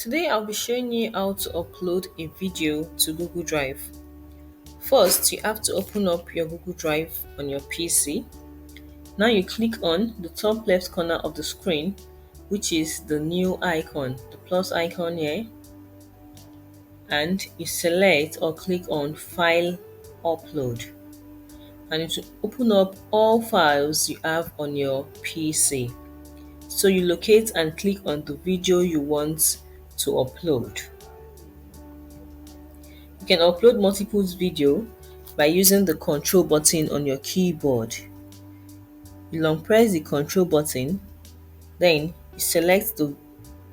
Today I'll be showing you how to upload a video to Google Drive. First, you have to open up your Google Drive on your PC. Now you click on the top left corner of the screen, which is the new icon, the plus icon here, and you select or click on File Upload. And it will open up all files you have on your PC. So you locate and click on the video you want to upload. You can upload multiple video by using the control button on your keyboard. You long press the control button, then you select the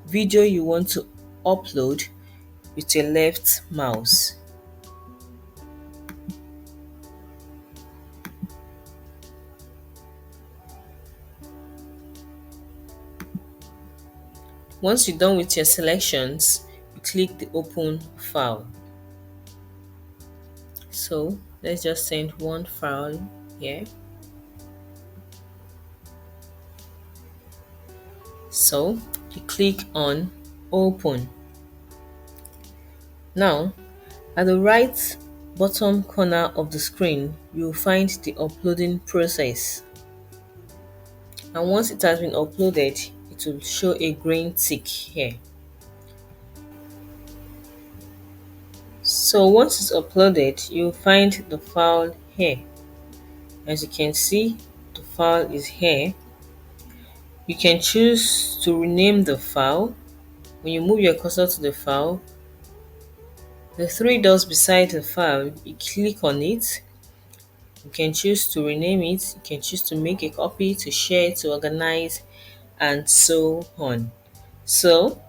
video you want to upload with your left mouse. Once you're done with your selections, you click the open file. So let's just send one file here. So you click on open. Now at the right bottom corner of the screen, you'll find the uploading process. And once it has been uploaded, it will show a green tick here. So once it's uploaded, you'll find the file here. As you can see, the file is here. You can choose to rename the file. When you move your cursor to the file, the three dots beside the file, you click on it. You can choose to rename it, you can choose to make a copy, to share, to organize, and so on. So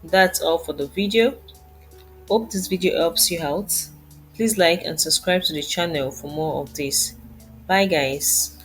that's all for the video. Hope this video helps you out. Please like and subscribe to the channel for more of this. Bye guys.